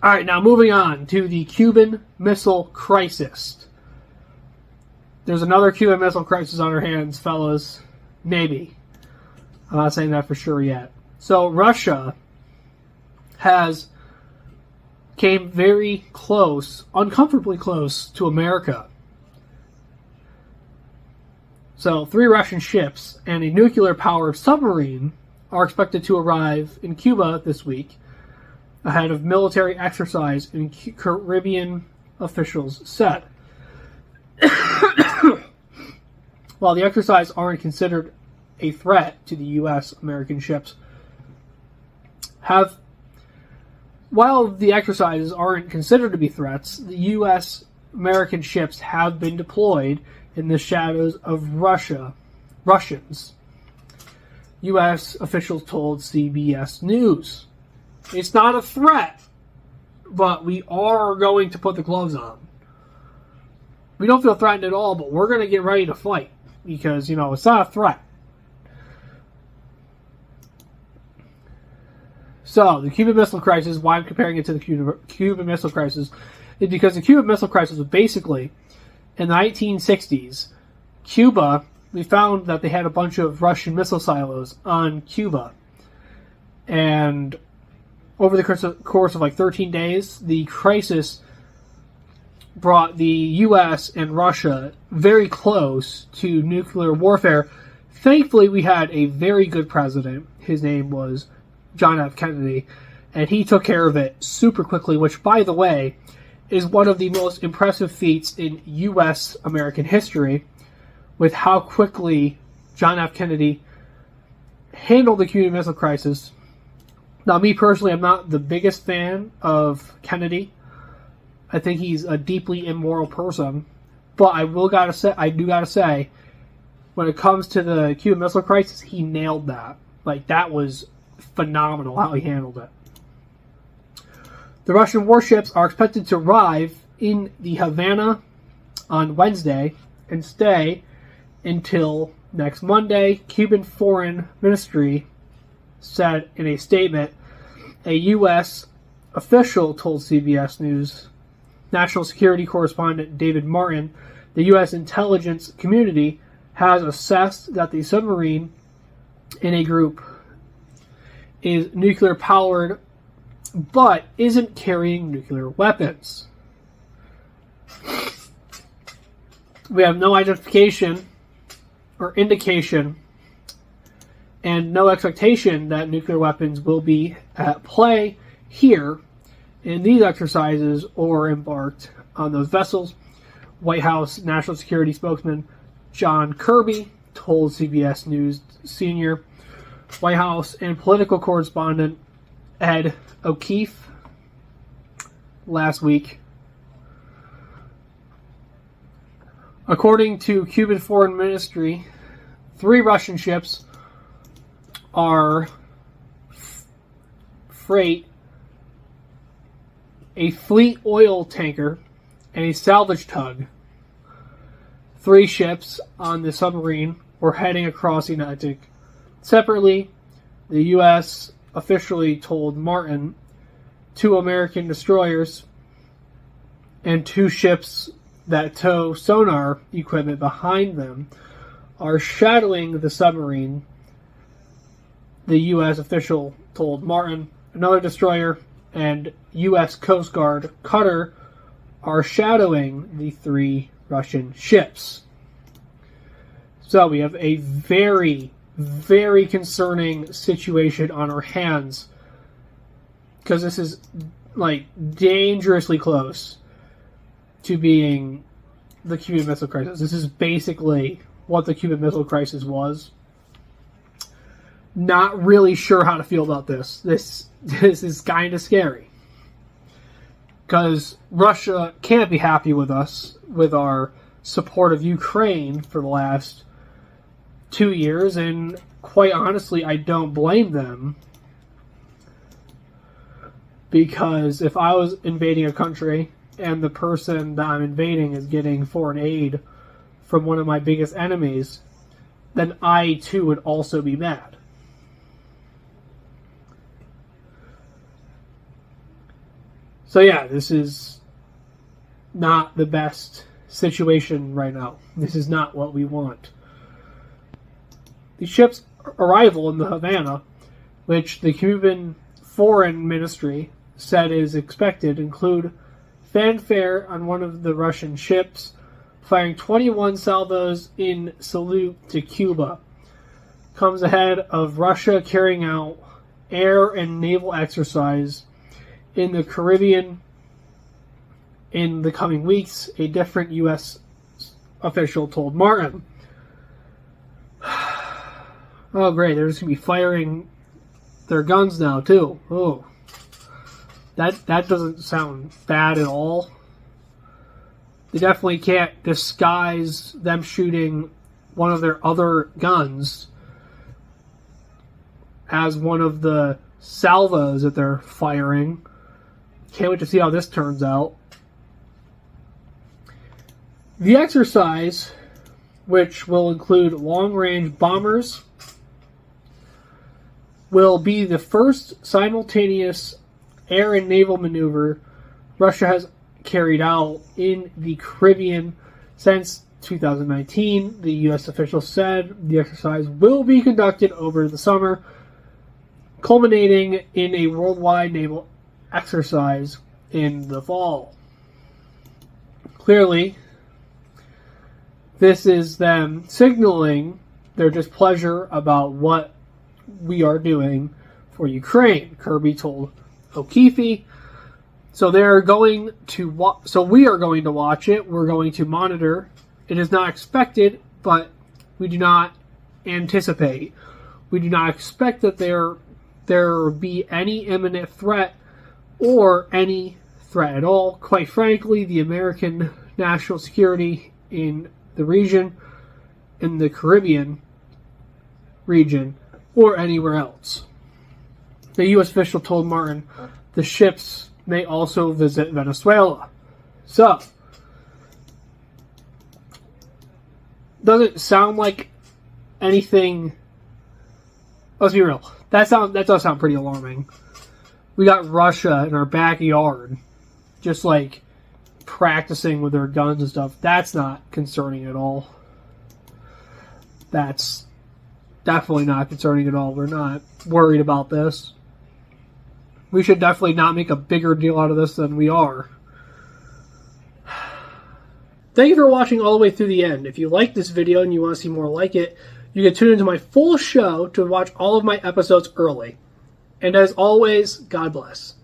All right, now moving on to the Cuban Missile Crisis. There's another Cuban Missile Crisis on our hands, fellas. Maybe. I'm not saying that for sure yet. So Russia came very close, uncomfortably close to America. So 3 Russian ships and a nuclear-powered submarine are expected to arrive in Cuba this week ahead of military exercise in Caribbean officials said. While the exercise aren't considered a threat to the U.S., American ships while the exercises aren't considered to be threats, the U.S. American ships have been deployed in the shadows of Russians. U.S. officials told CBS News. It's not a threat, but we are going to put the gloves on. We don't feel threatened at all, but we're going to get ready to fight because, it's not a threat. So, the Cuban Missile Crisis, why I'm comparing it to the Cuban Missile Crisis, is because the Cuban Missile Crisis was basically, in the 1960s, Cuba, we found that they had a bunch of Russian missile silos on Cuba. And over the course of like 13 days, the crisis brought the U.S. and Russia very close to nuclear warfare. Thankfully, we had a very good president. His name was John F. Kennedy, and he took care of it super quickly, which, by the way, is one of the most impressive feats in U.S. American history, with how quickly John F. Kennedy handled the Cuban Missile Crisis. Now, me personally, I'm not the biggest fan of Kennedy. I think he's a deeply immoral person, but I do gotta say, when it comes to the Cuban Missile Crisis, he nailed that. Like, that was phenomenal how he handled it. The Russian warships are expected to arrive in the Havana on Wednesday and stay until next Monday. Cuban Foreign Ministry said in a statement. A U.S. official told CBS News. National Security Correspondent David Martin, the U.S. intelligence community has assessed that the submarine in a group is nuclear powered but isn't carrying nuclear weapons. We have no identification or indication and no expectation that nuclear weapons will be at play here in these exercises or embarked on those vessels. White House National Security spokesman John Kirby told CBS News senior White House and political correspondent Ed O'Keefe last week. According to Cuban Foreign Ministry, 3 Russian ships are freight, a fleet oil tanker, and a salvage tug. 3 ships on the submarine were heading across the Atlantic. Separately, the U.S. officially told Martin 2 American destroyers and 2 ships that tow sonar equipment behind them are shadowing the submarine, the U.S. official told Martin. Another destroyer and U.S. Coast Guard cutter are shadowing the 3 Russian ships. So we have a very, very concerning situation on our hands, because this is like dangerously close to being the Cuban Missile Crisis. This is basically what the Cuban Missile Crisis was. Not really sure how to feel about this. This is kind of scary, because Russia can't be happy with us, with our support of Ukraine for the last 2 years, and quite honestly, I don't blame them, because if I was invading a country and the person that I'm invading is getting foreign aid from one of my biggest enemies, then I too would also be mad. So yeah, this is not the best situation right now. This is not what we want. The ship's arrival in the Havana, which the Cuban Foreign Ministry said is expected, include fanfare on one of the Russian ships, firing 21 salvos in salute to Cuba, comes ahead of Russia carrying out air and naval exercise in the Caribbean in the coming weeks, a different U.S. official told Martin. Oh, great. They're just going to be firing their guns now, too. Oh. That doesn't sound bad at all. They definitely can't disguise them shooting one of their other guns as one of the salvos that they're firing. Can't wait to see how this turns out. The exercise, which will include long-range bombers, will be the first simultaneous air and naval maneuver Russia has carried out in the Caribbean since 2019. The U.S. official said the exercise will be conducted over the summer, culminating in a worldwide naval exercise in the fall. Clearly, this is them signaling their displeasure about what we are doing for Ukraine, Kirby told O'Keefe. So they're going to so we are going to watch it. We're going to monitor. It is not expected, but we do not anticipate. We do not expect that there be any imminent threat or any threat at all. Quite frankly, the American national security in the region, in the Caribbean region, or anywhere else. The U.S. official told Martin the ships may also visit Venezuela. So, doesn't sound like anything. Let's be real. That does sound pretty alarming. We got Russia in our backyard, just like practicing with their guns and stuff. That's not concerning at all. That's definitely not concerning at all. We're not worried about this. We should definitely not make a bigger deal out of this than we are. Thank you for watching all the way through the end. If you like this video and you want to see more like it, you can tune into my full show to watch all of my episodes early. And as always, God bless.